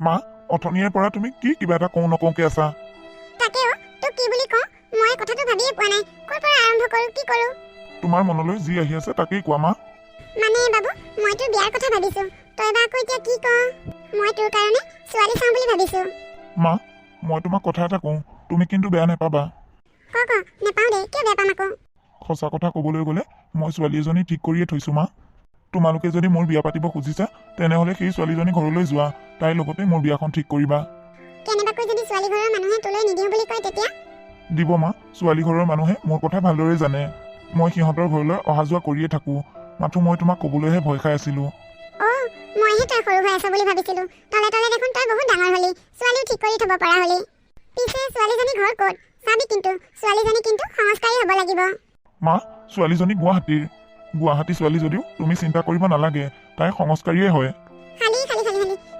মা, অথনিৰে পৰা তুমি কি কিবা এটা কওঁ নকওঁকে আছা? তাকেও তোক কি বুলি কওঁ মই কথাটো ভাবিয়ে পোৱা নাই। ক'ৰ পৰা আৰম্ভ কৰোঁ কি কৰোঁ? তোমাৰ মনলৈ যি আহি আছে তাকেই কোৱা মা। মানে বাবু মই তোৰ বিয়াৰ কথা ভাবিছোঁ। তই বা আকৌ এতিয়া কি কওঁ? মই তোৰ কাৰণে ছোৱালী চাওঁ বুলি ভাবিছোঁ। মা, মই তোমাক কথা এটা কওঁ, তুমি কিন্তু বেয়া নাপাবা। ক নেপাওঁ দেই, কিয় বেয়া পাম আকৌ? সঁচা কথা ক'বলৈ গ'লে মই ছোৱালী এজনী ঠিক কৰিয়ে থৈছোঁ মা। তোমালোকে যদি মোৰ বিয়া পাতিব খুজিছা তেনেহ'লে সেই ছোৱালীজনী ঘৰলৈ যোৱা, তাইৰ লগতে মোৰ বিয়াখন ঠিক কৰিবা। কেনেবাকৈ যদি ছোৱালী ঘৰৰ মানুহে তোলৈ নিদিওঁ বুলি কয় তেতিয়া? দিব মা, ছোৱালী ঘৰৰ মানুহে মোৰ কথা ভালদৰে জানে। মই সিহঁতৰ ঘৰলৈ অহা যোৱা কৰিয়ে থাকোঁ, মাথো মই তোমাক ক'বলৈহে ভয় খাই আছিলোঁ। অ' মইহে তই সৰু হৈ আছ বুলি ভাবিছিলোঁ। তলে তলে দেখোন তই বহুত ডাঙৰ হলি, ছোৱালীও ঠিক কৰি থ'ব পৰা হলি। পিছে ছোৱালীজনী ঘৰ ক'ত? চাবি কিন্তু ছোৱালীজনী কিন্তু সংস্কাৰী হ'ব লাগিব। মা, ছোৱালীজনী গুৱাহাটী ছোৱালী যদিও তুমি চিন্তা কৰিব নালাগে, তাই সংস্কাৰীয়ে হয়। খালি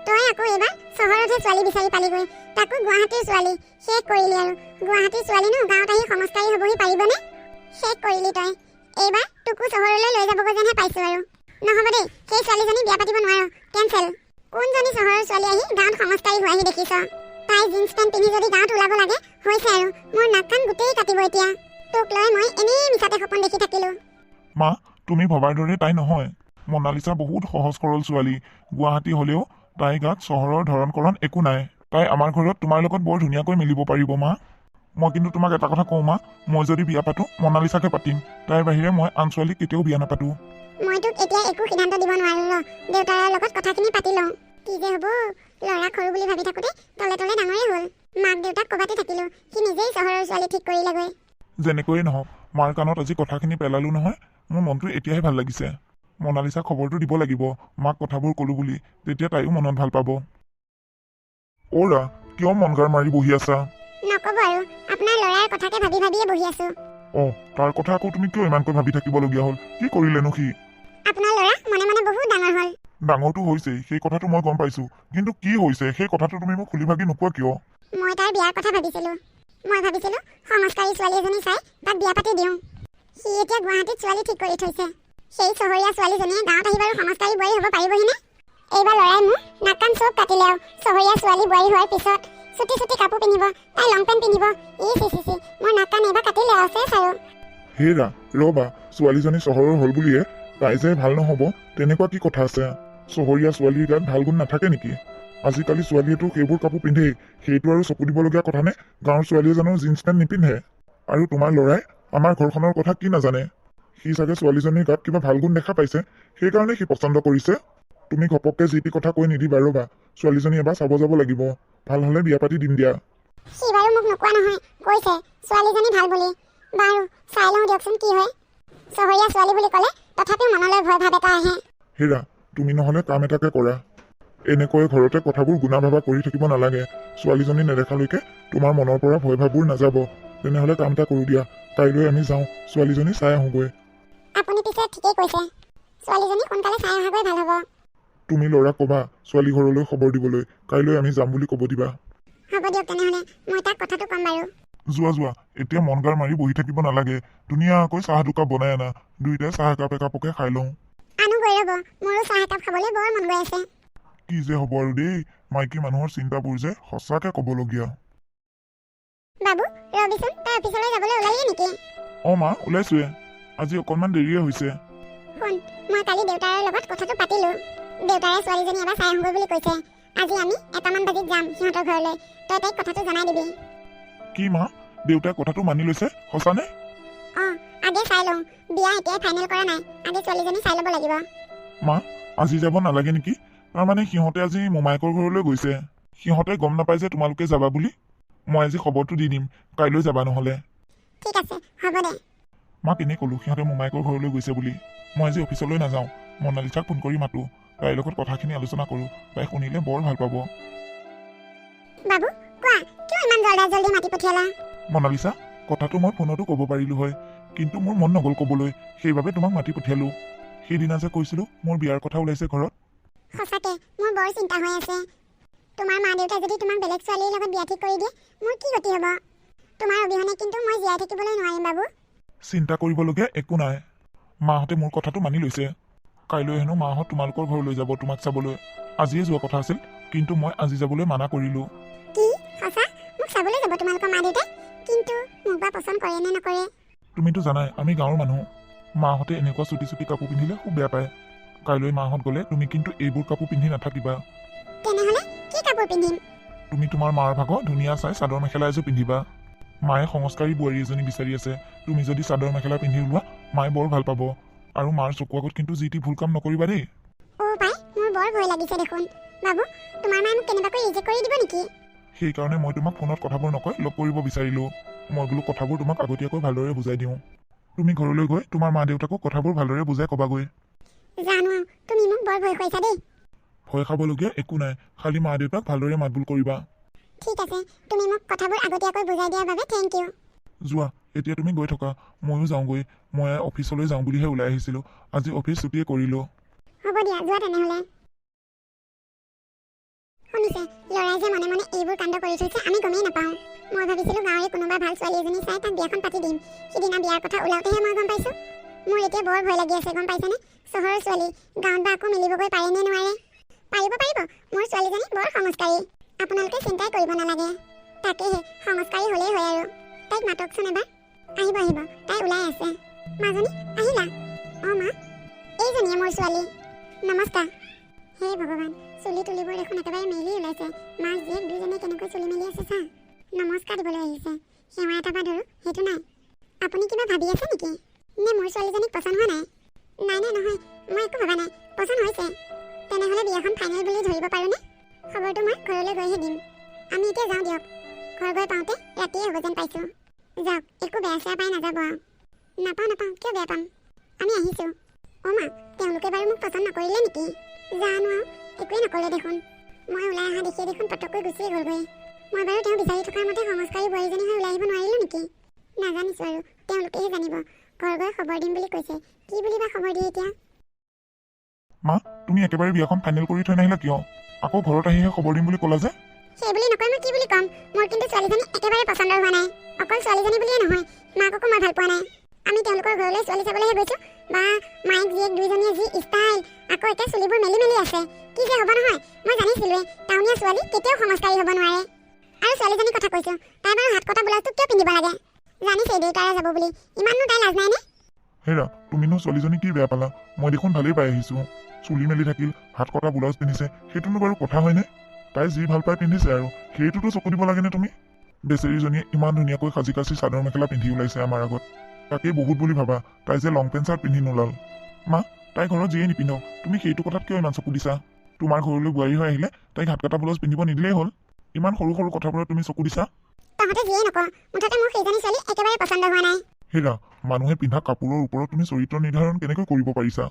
তই আকৌ এইবাৰ চহৰতহে ছোৱালী বিচাৰি পালিগৈ, তাকো গুৱাহাটীৰ ছোৱালী। শেষ কৰিলি আৰু। গুৱাহাটীৰ ছোৱালীনো গাঁৱত আহি সংস্কাৰী হ'বহি পাৰিবনে? শেষ কৰিলি তই। এইবাৰ তোকো চহৰলৈ লৈ যাবগৈ যেনহে পাইছোঁ আৰু। নহ'ব দেই, সেই ছোৱালীজনী বিয়া পাতিব নোৱাৰ, কেঞ্চেল। কোনজনী চহৰৰ ছোৱালী আহি গাঁৱত সংস্কাৰী হোৱাহি দেখিছ? তাই জিন্স পেণ্ট পিন্ধি যদি গাঁৱত ওলাব লাগে হৈছে আৰু। মোৰ নাক কাণ গোটেই কাটিব এতিয়া। তোক লৈ মই এনেই মিছাতে সপোন দেখি থাকিলোঁ। মা, তুমি ভবাৰ দৰে তাই নহয়। মনালিছা বহুত সহজ সৰল ছোৱালী। গুৱাহাটী হ'লেও তাইৰ গাত চহৰৰ ধৰণকৰণ একো নাই। তাই আমাৰ ঘৰত তোমাৰ লগত বৰ ধুনীয়াকৈ মিলিব পাৰিব মা। মই কিন্তু তোমাক এটা কথা কওঁ মা, মই যদি বিয়া পাতোঁ মনালিছাকে পাতিম, তাইৰ বাহিৰে মই আন ছোৱালীক কেতিয়াও বিয়া নাপাতোঁ। মই তোক এতিয়া একো সিদ্ধান্ত দিব নোৱাৰো ৰ। দেউতাৰ লগত কথাখিনি পাতি লওঁ। কি যে হ'ব, ল'ৰা সৰু বুলি ভাবি থাকোঁতে তলে তলে ডাঙৰেই হ'ল। মাক দেউতাক ক'বাতে থাকিলোঁ, সি নিজেই চহৰৰ ছোৱালী ঠিক কৰিলেগৈ। যেনেকৈয়ে নহওক, মাৰ কাণত আজি কথাখিনি পেলালোঁ নহয়, মোৰ মনটো এতিয়াহে ভাল লাগিছে। মনালিছাক খবৰটো দিব লাগিব, মাক কথাবোৰ ক'লোঁ বুলি, তেতিয়া তাইও মনত ভাল পাব। অ'ৰা, কিয় মন গাৰ মাৰি বহি আছা? নক'ব আৰু, আপোনাৰ ল'ৰাৰ কথাকে ভাবি ভাবিয়ে বহি আছোঁ। অঁ, তাৰ কথা আকৌ তুমি কিয় ইমানকৈ ভাবি থাকিবলগীয়া হ'ল? কি কৰিলেনো সি? আপোনাৰ ল'ৰা মনে মনে বহুত ডাঙৰ হ'ল। ডাঙৰটো হৈছেই, সেই কথাটো মই গম পাইছোঁ, কিন্তু কি হৈছে সেই কথাটো তুমি মোক খুলি ভাগি নোকোৱা কিয়? মই তাৰ বিয়াৰ কথা ভাবিছিলোঁ। মই ভাবিছিলোঁ সংস্কাৰী ছোৱালী এজনী চাই তাক বিয়া পাতি দিওঁ। সি এতিয়া গুৱাহাটীত ছোৱালী ঠিক কৰি থৈছে। সেই চহৰীয়া ছোৱালীজনীয়ে গাঁৱত আহি বাৰু সংস্কাৰী বোৱাৰী হ'ব পাৰিবহিনে? এইবাৰ ল'ৰাই মোৰ নাক কাণ চব কাটিলে আৰু। চহৰীয়া ছোৱালী বোৱাৰী হোৱাৰ পিছত চুটি কাপোৰ পিন্ধিব, তাই লং পেণ্ট পিন্ধিব। চি মোৰ নাক কাণ এইবাৰ কাটিলে আৰু চেছ আৰু। হেৰা, ৰ'বা, ছোৱালীজনী চহৰৰ হ'ল বুলিয়ে তাই যে ভাল নহ'ব তেনেকুৱা কি কথা আছে? চহৰীয়া ছোৱালীৰ গাত ভাল গুণ নাথাকে নেকি? আজিকালি ছোৱালীয়েতো সেইবোৰ কাপোৰ পিন্ধেই, সেইটো আৰু চকু দিবলগীয়া কথা নে? গাঁৱৰ ছোৱালীয়ে জানো জিন্স পেণ্ট নিপিন্ধে? আৰু তোমাৰ ল'ৰাই আমাৰ ঘৰখনৰ কথা কি নাজানে? সি চাগে ছোৱালীজনীৰ গাত কিবা ভাল গুণ দেখা পাইছে, সেইকাৰণে সি পচন্দ কৰিছে। তুমি ঘপককে যি টি কথা কৈ নিদিবা, ৰ'বা, ছোৱালীজনী এবাৰ চাব যাব লাগিব। ভাল হ'লে বিয়া পাতি দিম দিয়া। সি বাৰু মোক নোকোৱা নহয়, কৈছে ছোৱালীজনী ভাল বুলি। বাৰু চাই লওঁ দিয়কচোন কি হয়। চহৰীয়া ছোৱালী বুলি ক'লে তথাপিও মনলৈ ভয় ভাৱ এটা আহে। হেৰা, তুমি নহ'লে কাম এটাকে কৰা। এনেকৈ ঘৰতে কথাবোৰ গুণা ভাবা কৰি থাকিব নালাগে। ছোৱালীজনী নেদেখালৈকে তোমাৰ মনৰ পৰা ভয় ভাৱবোৰ নাযাব। তেনেহ'লে কাম এটা কৰোঁ দিয়া, কাইলৈ আমি যাওঁ, ছোৱালীজনী চাই আহোঁগৈ। আপুনি পিছে ঠিকেই কৈছে, ছোৱালীজনী সোনকালে চাই অহাগৈ ভাল হ'ব। তুমি ল'ৰাক ক'বা ছোৱালী ঘৰলৈ খবৰ দিবলৈ, কাইলৈ আমি যাম বুলি ক'ব দিবা। হ'ব দিয়ক তেনেহ'লে, মই তাক কথাটো ক'ম বাৰু। যোৱা, এতিয়া মন গাৰ মাৰি বহি থাকিব নালাগে। ধুনীয়াকৈ চাহ দুকাপ বনাই আনা, দুয়োটাই চাহ একাপকে খাই লওঁ। আনো গৈ ৰ'ব, মোৰো চাহ একাপ খাবলৈ বৰ মন গৈ আছে। কি যে হ'ব আৰু দেই, মাইকী মানুহৰ চিন্তাবোৰ যে সঁচাকে ক'বলগীয়া। বাবু ৰবিচোন, তই অফিচলৈ যাবলৈ ওলালি নেকি? অঁ মা, ওলাইছোৱে, আজি অকণমান দেৰিয়ে হৈছে। শুন, মই কালি দেউতাৰ লগত কথাটো পাতিলোঁ। দেউতাৰে ছোৱালীজনী এবাৰ চাই আহোগৈ বুলি কৈছে। আজি আমি 1মান বাজিত যাম সিহঁতৰ ঘৰলৈ। তই তাইক কথাটো জনাই দিবি। কি মা, দেউতাই কথাটো মানি লৈছে সঁচানে? অঁ, আগে চাই লওঁ, বিয়া এতিয়াই ফাইনেল কৰা নাই, আগে ছোৱালীজনী চাই ল'ব লাগিব। মা, আজি যাব নালাগে নেকি? তাৰমানে সিহঁতে আজি মোমায়েকৰ ঘৰলৈ গৈছে। সিহঁতে গম নাপায় যে তোমালোকে যাবা বুলি। মই আজি খবৰটো দি দিম, কাইলৈ যাবা নহ'লে। ঠিক আছে, হ'ব দে। মাক এনেই ক'লোঁ সিহঁতে মোমায়েকৰ ঘৰলৈ গৈছে বুলি। মই আজি অফিচলৈ নাযাওঁ, মনালিছাক ফোন কৰি মাতোঁ, তাইৰ লগত কথাখিনি আলোচনা কৰোঁ, তাই শুনিলে বৰ ভাল পাব। বাবু কোৱা, কিয় ইমান জল্দি মাতি পঠিয়ালা? মনালিছা, কথাটো মই ফোনতো ক'ব পাৰিলোঁ হয়, কিন্তু মোৰ মন নগ'ল ক'বলৈ, সেইবাবে তোমাক মাতি পঠিয়ালোঁ। সেইদিনা যে কৈছিলোঁ মোৰ বিয়াৰ কথা ওলাইছে ঘৰত। সঁচাকে মোৰ বৰ চিন্তা হৈ আছে। তোমাৰ মা দেউতাই যদি তোমাক বেলেগ ছোৱালীৰ লগত বিয়া ঠিক কৰি দিয়ে, মোৰ কি গতি হ'ব? তোমাৰ অবিহনে কিন্তু মই জীয়াই থাকিবলৈ নোৱাৰিম বাবু। চিন্তা কৰিবলগীয়া একো নাই, মাহঁতে মোৰ কথাটো মানি লৈছে। কাইলৈ হেনো মাহঁত তোমালোকৰ ঘৰলৈ যাব তোমাক চাবলৈ। আজিয়ে যোৱা কথা আছিল, কিন্তু মই আজি যাবলৈ মানা কৰিলোঁ। কি সঁচা? মোক চাবলৈ যাব তোমালোকৰ মা দেউতাই, কিন্তু মোক বা পচন্দ কৰে নে নকৰে? তুমিতো জানাই আমি গাঁৱৰ মানুহ, মাহঁতে এনেকুৱা চুটি চুটি কাপোৰ পিন্ধিলে খুব বেয়া পায়। কাইলৈ মাহঁত গ'লে তুমি কিন্তু এইবোৰ কাপোৰ পিন্ধি নাথাকিবা। তেনেহ'লে কি কাপোৰ পিন্ধিম? তুমি তোমাৰ মাৰ ভাগৰ ধুনীয়া চাই চাদৰ মেখেলা এযোৰ পিন্ধিবা। মায়ে সংস্কাৰী বোৱাৰী এজনী বিচাৰি আছে, তুমি যদি চাদৰ মেখেলা পিন্ধি ওলোৱা মায়ে বৰ ভাল পাব। আৰু মাৰ চকু আগত কিন্তু যি টি ভুল কাম নকৰিবা দেই। অ' পাই, মোৰ বৰ ভয় লাগিছে দেখোন। বাবু, তোমাৰ মায়ে মোক কেনেবাকৈ ৰিজেক্ট কৰি দিব নেকি? সেইকাৰণে মই তোমাক ফোনত কথাবোৰ নকৈ লগ কৰিব বিচাৰিলোঁ। মই বোলো কথাবোৰ তোমাক আগতীয়াকৈ ভালদৰে বুজাই দিওঁ। তুমি ঘৰলৈ গৈ তোমাৰ মা দেউতাকক কথাবোৰ ভালদৰে বুজাই ক'বাগৈ। জানো, তুমি মোক বৰ ভয় খুৱাইছা দেই। ভয় খাবলগীয়া একো নাই, খালি মা দেউতাক ভালদৰে মাতবোল কৰিবা। ঠিক আছে, তুমি মোক কথাবোৰ আগতীয়াকৈ বুজাই দিয়াৰ বাবে থেংক ইউ। যোৱা, এতিয়া তুমি গৈ থকা, ময়ো যাওঁগৈ। মই অফিচলৈ যাওঁ বুলিহে ওলাই আহিছিলোঁ, আজি অফিচ ছুটিয়ে কৰিলোঁ। হ'ব দিয়া, যোৱা তেনেহ'লে। শুনিছে, ল'ৰাই যে মনে মনে এইবোৰ কাণ্ড কৰি থৈছে আমি গমেই নাপাওঁ। মই ভাবিছিলোঁ গাঁৱৰে কোনোবা ভাল ছোৱালী এজনী চাই তাক বিয়াখন পাতি দিম। সিদিনা বিয়াৰ কথা ওলাওঁতেহে মই গম পাইছোঁ। মোৰ এতিয়া বৰ ভয় লাগি আছে, গম পাইছেনে? চহৰৰ ছোৱালী গাঁৱত বা আকৌ মিলিবগৈ পাৰে নে নোৱাৰে? পাৰিব পাৰিব, মোৰ ছোৱালীজনী বৰ সংস্কাৰী, আপোনালোকে চিন্তাই কৰিব নালাগে। তাকেহে, সংস্কাৰী হ'লেই হয় আৰু। তাইক মাতকচোন এবাৰ। আহিব আহিব, তাই ওলাই আছে। মাজনী আহিলা? অঁ মা, এইজনীয়ে মোৰ ছোৱালী। নমস্কাৰ। হে ভগৱান, চুলি তুলিবোৰ দেখোন একেবাৰে মেলি ওলাইছে। মাক জীয়েক দুইজনীয়ে কেনেকৈ চুলি মেলি আছে চা। নমস্কাৰ দিবলৈ আহিছে, সেৱা এটা বা ধৰোঁ সেইটো নাই। আপুনি কিবা ভাবি আছে নেকি? নে মোৰ ছোৱালীজনীক পচন্দ হোৱা নাই? নাই নাই নহয়, মই একো ভবা নাই, পচন্দ হৈছে। তেনেহ'লে বিয়াখন ফাইনেল বুলি ধৰিব পাৰোঁনে? খবৰটো মই ঘৰলৈ গৈহে দিম। আমি এতিয়া যাওঁ দিয়ক। ঘৰ গৈ পাওঁতে ৰাতিয়ে হ'ব যেন পাইছোঁ। যাওক, একো বেয়া চেয়া পাই নাযাব আৰু। নাপাওঁ নাপাওঁ, কিয় বেয়া পাম? আমি আহিছোঁ। অ' মা, তেওঁলোকে বাৰু মোক পচন্দ নকৰিলে নেকি? জানো আৰু, একোৱেই নক'লে দেখোন। মই ওলাই অহা দেখিয়ে দেখোন পটককৈ গুচিয়ে গ'লগৈ। মই বাৰু তেওঁ বিচাৰি থকাৰ মতে সংস্কাৰী বোৱাৰীজনী হৈ ওলাই আহিব নোৱাৰিলোঁ নেকি? নাজানিছোঁ আৰু, তেওঁলোকেহে জানিব। ঘৰ গৈ খবৰ দিম বুলি কৈছে, কি বুলি বা খবৰ দিয়ে এতিয়া? মা, তুমি একেবাৰে বিয়াখন ফাইনেল কৰি থৈ নাহিলা কিয়? আকৌ ঘৰত আহিহে খবৰ দিম বুলি ক'লা যে? সেই বুলি নকৈ মই কি বুলি ক'ম? মোৰ কিন্তু ছোৱালীজনী একেবাৰে পচন্দৰ হোৱা নাই। অকল ছোৱালীজনী বুলিয়ে নহয়, মাককো মই ভাল পোৱা নাই। আমি তেওঁলোকৰ ঘৰলৈ ছোৱালী চাবলৈহে গৈছোঁ। বা মায়েক জীয়েক দুইজনীয়ে যি ষ্টাইল, আকৌ একে চুলিবোৰ মেলি মেলি আছে। কি যে হ'ব নহয়, মই জানিছিলোঁৱে টাউনীয়া ছোৱালী কেতিয়াও সংস্কাৰী হ'ব নোৱাৰে। আৰু ছোৱালীজনীৰ কথা কৈছোঁ, তাই বাৰু হাত কটা ব্লাউজটো কিয় পিন্ধিব লাগে? জানিছেই দেউতাৰে যাব বুলি, ইমাননো তাই লাজ নাইনে? হেৰা, তুমিনো ছোৱালীজনী কি বেয়া পালা? মই দেখোন ভালেই পাই আহিছোঁ। চুলি মেলি থাকিল, হাত কটা ব্লাউজ পিন্ধিছে, সেইটোনো বাৰু কথা হয়নে? তাই যি ভাল পাই পিন্ধিছে আৰু, সেইটোতো চকু দিব লাগেনে তুমি? বেচেৰীজনীয়ে ইমান ধুনীয়াকৈ সাজি কাচি চাদৰ মেখেলা পিন্ধি ওলাইছে আমাৰ আগত। তাকেই বহুত বুলি ভাবা, তাই যে লং পেণ্ট চাৰ্ট পিন্ধি নোলাল। মা, তাই ঘৰত যিয়ে নিপিন্ধক, তুমি সেইটো কথাত কিয় ইমান চকু দিছা? তোমাৰ ঘৰলৈ বোৱাৰী হৈ আহিলে তাইক হাত কটা ব্লাউজ পিন্ধিব নিদিলেই হ'ল। ইমান সৰু সৰু কথাবোৰত তুমি চকু দিছা? তহঁতে যিয়ে নকওঁ, মুঠতে মোৰ সেইজনী ছোৱালী একেবাৰে পচন্দ হোৱা নাই। হেৰা, মানুহে পিন্ধা কাপোৰৰ ওপৰত তুমি চৰিত্ৰ নিৰ্ধাৰণ কেনেকৈ কৰিব পাৰিছা?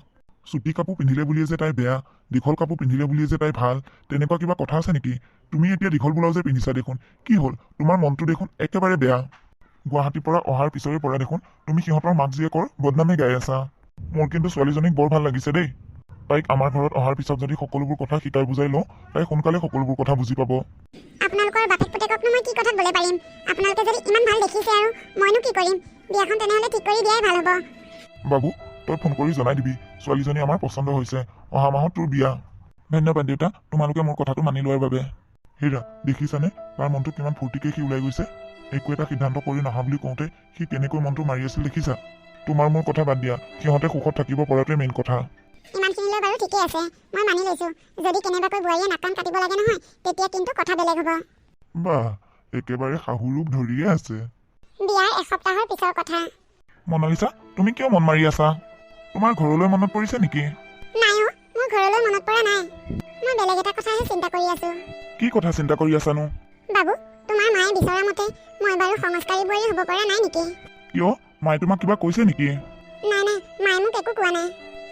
চুটি কাপোৰ পিন্ধিলে বুলিয়ে যে তাই বেয়া, দীঘল কাপোৰ পিন্ধিলে বুলিয়ে যে তাই ভাল, তেনেকুৱা কিবা কথা আছে নেকি? তুমি এতিয়া দীঘল ব্লাউজে পিন্ধিছা দেখোন, কি হ'ল? তোমাৰ মনটো দেখোন একেবাৰে বেয়া। গুৱাহাটীৰ পৰা অহাৰ পিছৰে পৰা দেখোন তুমি সিহঁতৰ মাক জীয়েকৰ বদনামে গাই আছা। মোৰ কিন্তু ছোৱালীজনীক বৰ ভাল লাগিছে দেই। তাইক আমাৰ ঘৰত অহাৰ পিছত যদি সকলোবোৰ কথা শিকাই বুজাই লওঁ, তাই সোনকালে সকলোবোৰ কথা বুজি পাব। আপোনালোকৰ বাপেক পুতেককনো মই কি কথাত বলে পাৰিম? আপোনালোকে যদি ইমান ভাল দেখিছে আৰু মইনো কি কৰিম? বিয়াখন তেনেহ'লে ঠিক কৰি দিয়াই ভাল হ'ব। বাবু, তই ফোন কৰি জনাই দিবি, ছোৱালীজনী আমাৰ পচন্দ হৈছে, অহা মাহত তোৰ বিয়া। ধন্যবাদ দেউতা, তোমালোকে মোৰ কথাটো মানি লোৱাৰ বাবে। হেৰা, দেখিছানে তাৰ মনটো কিমান ফূৰ্তিকে সি ওলাই গৈছে? একো এটা সিদ্ধান্ত কৰি নহা বুলি কওঁতে সি কেনেকৈ মনটো মাৰি আছিল দেখিছা? তোমাৰ মোৰ কথা বাদ দিয়া, সিহঁতে সুখত থাকিব পৰাটোৱে মেইন কথা। ইমানখিনিলৈ বাৰু ঠিকেই আছে, মই মানি লৈছোঁ। যদি কেনেবাকৈ বোৱাৰীয়ে নাক কাণ কাটিব লাগে নহয়, তেতিয়া কিন্তু কথা বেলেগ হ'ব। বাহ, একেবাৰে শাহুৰূপ ধৰিয়ে আছে। বিয়াৰ এসপ্তাহৰ পিছৰ কথা। মনালিছা, তুমি কিয় মন মাৰি আছা? তোমাৰ ঘৰলৈ মনত পৰিছে নেকি? নাই অ', মোৰ ঘৰলৈ মনত পৰা নাই। মই বেলেগ এটা কথাহে চিন্তা কৰি আছোঁ। কি কথা চিন্তা কৰি আছানো? বাবু, তোমাৰ মায়ে বিচৰা মতে মই বাৰু সংস্কাৰী বোৱাৰী হ'ব পৰা নাই নেকি? কিয়, মায়ে তোমাক কিবা কৈছে নেকি? নাই নাই, মায়ে মোক একো কোৱা নাই।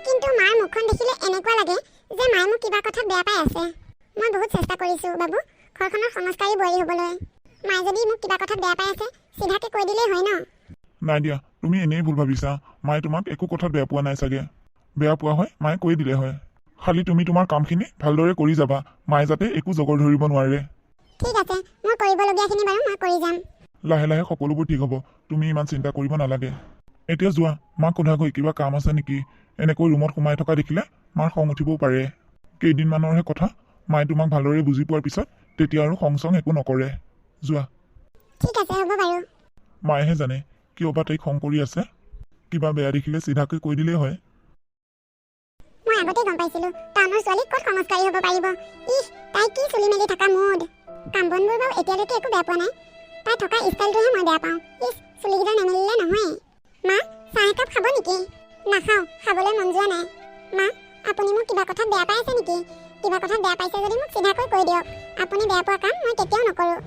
কিন্তু মাৰ মুখখন দেখিলে এনেকুৱা লাগে যে মায়ে মোক কিবা কথাত বেয়া পাই আছে। মই বহুত চেষ্টা কৰিছোঁ বাবু, ঘৰখনৰ সংস্কাৰী বোৱাৰী হ'বলৈ। মায়ে যদি মোক কিবা কথাত বেয়া পাই আছে, চিধাকে কৈ দিলেই হয় ন? নাই দিয়া, তুমি এনেই ভুল ভাবিছা। মায়ে তোমাক একো কথাত বেয়া পোৱা নাই চাগে। বেয়া পোৱা হয় মায়ে কৈ দিলে হয়। খালি তুমি তোমাৰ কামখিনি ভালদৰে কৰি যাবা, মায়ে যাতে একো জগৰ ধৰিব নোৱাৰে। ঠিক আছে, মই কৰিবলগীয়াখিনি বাৰু মই কৰি যাম। লাহে লাহে সকলোবোৰ ঠিক হ'ব, তুমি ইমান চিন্তা কৰিব নালাগে। এতিয়া যোৱা, মাক সোধাগৈ কিবা কাম আছে নেকি? এনেকৈ ৰুমত সোমাই থকা দেখিলে মাৰ খং উঠিবও পাৰে। কেইদিনমানৰহে কথা, মায়ে তোমাক ভালদৰে বুজি পোৱাৰ পিছত তেতিয়া আৰু খং চং একো নকৰে। যোৱা। ঠিক আছে হ'ব বাৰু। মায়েহে জানে কিয় বা তাইক খং কৰি আছে। কিবা বেয়া দেখিলে চিধাকৈ কৈ দিলেই হয়। মই আগতে গম পাইছিলো টাউনৰ ছোৱালী ক'ত সংস্কাৰী হ'ব পাৰিব। ইহ, তাই কি চুলি মেলি থকা মুড। কাম বনবোৰ বাৰু এতিয়ালৈকে একো বেয়া পোৱা নাই, তাই থকা ষ্টাইলটোহে মই বেয়া পাওঁ। ইহ, চুলিকেইটা নেমেলিলে নহয়। মা, চাহ একাপ খাব নেকি? নাখাওঁ, খাবলৈ মন যোৱা নাই। মা, আপুনি মোক কিবা কথাত বেয়া পাই আছে নেকি? কিবা কথাত বেয়া পাইছে যদি মোক চিধাকৈ কৈ দিয়ক। আপুনি বেয়া পোৱা কাম মই কেতিয়াও নকৰোঁ।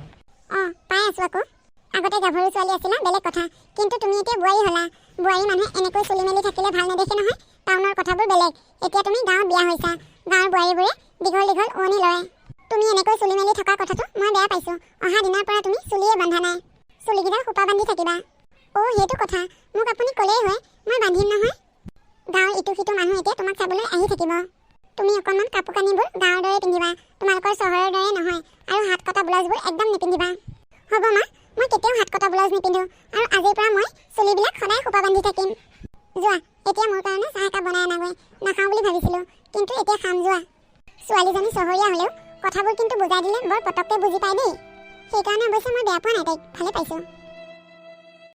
অঁ, পাই আছোঁ আকৌ। আগতে গাভৰু ছোৱালী আছিলা বেলেগ কথা, কিন্তু তুমি এতিয়া বোৱাৰী হ'লা। বোৱাৰী মানুহে এনেকৈ চুলি মেলি থাকিলে ভাল নেদেখে নহয়। টাউনৰ কথাবোৰ বেলেগ। এতিয়া তুমি গাঁৱত বিয়া হৈছা। গাঁৱৰ বোৱাৰীবোৰে দীঘল দীঘল উৰণি লয়। তুমি এনেকৈ চুলি মেলি থকা কথাটো মই বেয়া পাইছোঁ। অহা দিনাৰ পৰা তুমি চুলিয়ে বন্ধা নাই। চুলিকেইডাল খোপা বান্ধি থাকিবা। অ' সেইটো কথা, মোক আপুনি ক'লেই হয়, মই বান্ধিম নহয়। গাঁৱৰ ইটো সিটো মানুহ এতিয়া তোমাক চাবলৈ আহি থাকিব। তুমি অকণমান কাপোৰ কানিবোৰ গাঁৱৰ দৰে পিন্ধিবা, তোমালোকৰ চহৰৰ দৰে নহয়। আৰু হাত কটা ব্লাউজবোৰ একদম নিপিন্ধিবা। হ'ব মা, মই কেতিয়াও হাত কটা ব্লাউজ নিপিন্ধোঁ। আৰু আজিৰ পৰা মই চুলিবিলাক সদায় খোপা বান্ধি থাকিম। যোৱা, এতিয়া মোৰ কাৰণে চাহ একাপ বনাই আনাগৈ। নাখাওঁ বুলি ভাবিছিলোঁ, কিন্তু এতিয়া খাম। যোৱা। ছোৱালীজনী চহৰীয়া হ'লেও কথাবোৰ কিন্তু বুজাই দিলে বৰ পটককৈ বুজি পায় দেই। সেইকাৰণে অৱশ্যে মই বেয়া পোৱা নাই তাইক, ভালে পাইছোঁ।